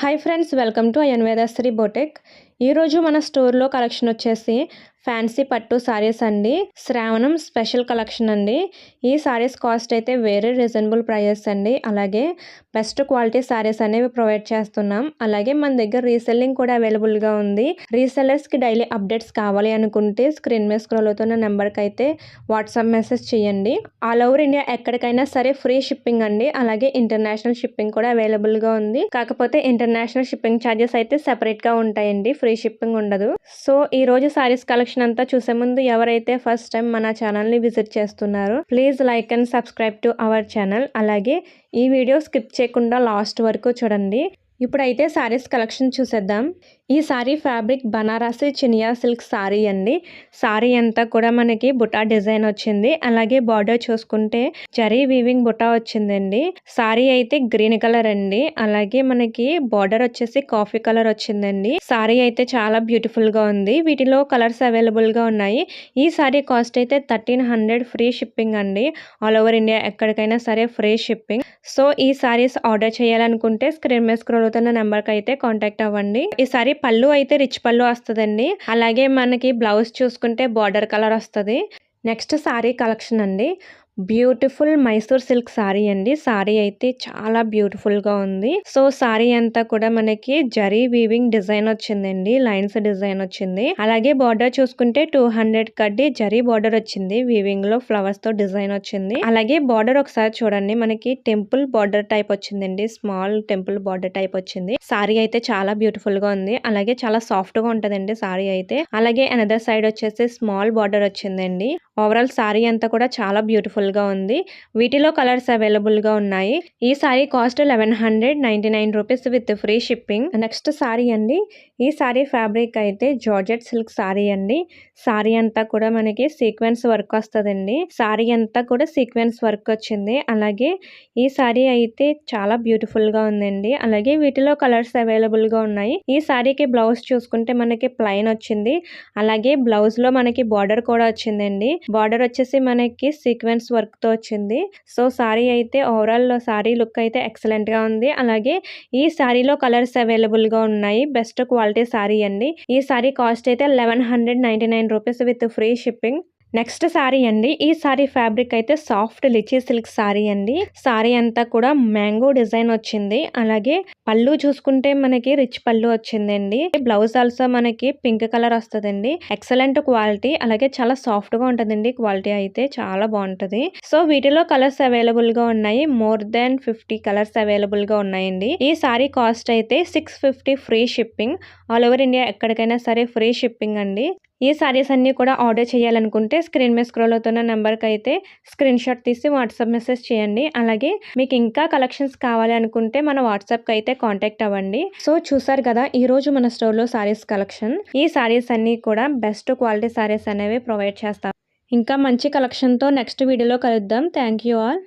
Hi friends, welcome to అయన్వేదాశ్రీ boutique. ఈరోజు మన స్టోర్లో కలెక్షన్ వచ్చేసి ఫ్యాన్సీ పట్టు సారీస్ అండి. శ్రావణం స్పెషల్ కలెక్షన్ అండి. ఈ సారీస్ కాస్ట్ అయితే వెరీ రీజనబుల్ ప్రైజెస్ అండి. అలాగే బెస్ట్ క్వాలిటీ సారీస్ అనేవి ప్రొవైడ్ చేస్తున్నాం. అలాగే మన దగ్గర రీసెల్లింగ్ కూడా అవైలబుల్గా ఉంది. రీసెల్లర్స్కి డైలీ అప్డేట్స్ కావాలి అనుకుంటే స్క్రీన్ మీద స్క్రోల్ అవుతున్న నెంబర్కి అయితే వాట్సాప్ మెసేజ్ చేయండి. ఆల్ ఓవర్ ఇండియా ఎక్కడికైనా సరే ఫ్రీ షిప్పింగ్ అండి. అలాగే ఇంటర్నేషనల్ షిప్పింగ్ కూడా అవైలబుల్గా ఉంది. కాకపోతే ఇంటర్నేషనల్ షిప్పింగ్ ఛార్జెస్ అయితే సెపరేట్గా ఉంటాయండి, ఫ్రీ షిప్పింగ్ ఉండదు. సో ఈ రోజు సారీస్ కలెక్షన్ అంతా చూసే ముందు ఎవరైతే ఫస్ట్ టైం మన ఛానల్ని విజిట్ చేస్తున్నారో please like and subscribe to our channel. అలాగే ఈ వీడియో స్కిప్ చేయకుండా లాస్ట్ వరకు చూడండి. ఇప్పుడైతే సారీస్ కలెక్షన్ చూసేద్దాం. ఈ sorry fabric Banarasi Chiniya silk sorry అండి. సారీ అంతా కూడా మనకి బుటా డిజైన్ వచ్చింది. అలాగే బార్డర్ చూసుకుంటే జరీ వీవింగ్ బుటా వచ్చిందండి. సారీ అయితే గ్రీన్ కలర్ అండి. అలాగే మనకి బార్డర్ వచ్చేసి కాఫీ కలర్ వచ్చిందండి. సారీ అయితే చాలా బ్యూటిఫుల్ గా ఉంది. వీటిలో కలర్స్ అవైలబుల్ గా ఉన్నాయి. ఈ సారీ కాస్ట్ అయితే 1300 ఫ్రీ షిప్పింగ్ అండి. ఆల్ ఓవర్ ఇండియా ఎక్కడికైనా సరే ఫ్రీ షిప్పింగ్. సో ఈ సారీస్ ఆర్డర్ చేయాలనుకుంటే స్క్రీన్ మీద స్క్రోల్ అవుతున్న నెంబర్ కి అయితే కాంటాక్ట్ అవ్వండి. ఈ సారీ పళ్ళు అయితే రిచ్ పళ్ళు వస్తుందండి. అలాగే మనకి బ్లౌజ్ చూసుకుంటే బార్డర్ కలర్ వస్తుంది. నెక్స్ట్ సారీ కలెక్షన్ అండి. బ్యూటిఫుల్ మైసూర్ సిల్క్ సారీ అండి. సారీ అయితే చాలా బ్యూటిఫుల్ గా ఉంది. సో సారీ అంతా కూడా మనకి జరీ వీవింగ్ డిజైన్ వచ్చిందండి. లైన్స్ డిజైన్ వచ్చింది. అలాగే బార్డర్ చూసుకుంటే 200 కడ్డీ జరీ బార్డర్ వచ్చింది. వీవింగ్ లో ఫ్లవర్స్ తో డిజైన్ వచ్చింది. అలాగే బార్డర్ ఒకసారి చూడండి, మనకి టెంపుల్ బార్డర్ టైప్ వచ్చిందండి. స్మాల్ టెంపుల్ బార్డర్ టైప్ వచ్చింది. సారీ అయితే చాలా బ్యూటిఫుల్ గా ఉంది. అలాగే చాలా సాఫ్ట్ గా ఉంటదండి సారీ అయితే. అలాగే అనదర్ సైడ్ వచ్చేసి స్మాల్ బార్డర్ వచ్చిందండి. ఓవరాల్ సారీ అంతా కూడా చాలా బ్యూటిఫుల్ గా ఉంది. వీటిలో కలర్స్ అవైలబుల్ గా ఉన్నాయి. ఈ sorry cost 1199 rupees with free shipping. Next sorry అండి. ఈ సారీ ఫ్యాబ్రిక్ అయితే జార్జెట్ సిల్క్ సారీ అండి. సారీ అంతా కూడా మనకి సీక్వెన్స్ వర్క్ వస్తుందండి. సారీ అంతా కూడా సీక్వెన్స్ వర్క్ వచ్చింది. అలాగే ఈ సారీ అయితే చాలా బ్యూటిఫుల్ గా ఉందండి. అలాగే వీటిలో కలర్స్ అవైలబుల్ గా ఉన్నాయి. ఈ సారీకి బ్లౌజ్ చూసుకుంటే మనకి ప్లెయిన్ వచ్చింది. అలాగే బ్లౌజ్ లో మనకి బార్డర్ కూడా వచ్చిందండి. బార్డర్ వచ్చేసి మనకి సీక్వెన్స్ వర్క్ తో వచ్చింది. సో సారీ అయితే ఓవరాల్ సారీ లుక్ అయితే ఎక్సలెంట్ గా ఉంది. అలాగే ఈ సారీలో కలర్స్ అవైలబుల్ గా ఉన్నాయి. బెస్ట్ క్వాలిటీ సారీ అండి. ఈ సారీ కాస్ట్ అయితే 1199 rupees with free shipping. Next sorry అండి. ఈ సారీ ఫ్యాబ్రిక్ అయితే సాఫ్ట్ లిచీ సిల్క్ సారీ అండి. సారీ అంతా కూడా మ్యాంగో డిజైన్ వచ్చింది. అలాగే పళ్ళు చూసుకుంటే మనకి రిచ్ పళ్ళు వచ్చిందండి. బ్లౌజ్ ఆల్సో మనకి పింక్ కలర్ వస్తుందండి. Excellent quality. అలాగే చాలా సాఫ్ట్ గా ఉంటుందండి. క్వాలిటీ అయితే చాలా బాగుంటది. సో వీటిలో కలర్స్ అవైలబుల్ గా ఉన్నాయి. మోర్ దాన్ 50 కలర్స్ అవైలబుల్ గా ఉన్నాయండి. ఈ సారీ కాస్ట్ అయితే 650 free shipping. All over India ఎక్కడికైనా సరే ఫ్రీ షిప్పింగ్ అండి. ఈ సారీస్ అన్ని కూడా ఆర్డర్ చేయాలనుకుంటే స్క్రీన్ మీద స్క్రోల్ అవుతున్న నెంబర్కి అయితే స్క్రీన్ షాట్ తీసి వాట్సాప్ మెసేజ్ చేయండి. అలాగే మీకు ఇంకా కలెక్షన్స్ కావాలి అనుకుంటే మన వాట్సాప్కి అయితే కాంటాక్ట్ అవ్వండి. సో చూసారు కదా ఈ రోజు మన స్టోర్లో సారీస్ కలెక్షన్. ఈ సారీస్ అన్ని కూడా బెస్ట్ క్వాలిటీ సారీస్ అనేవి ప్రొవైడ్ చేస్తాం. ఇంకా మంచి కలెక్షన్తో నెక్స్ట్ వీడియోలో కలుద్దాం. Thank you all.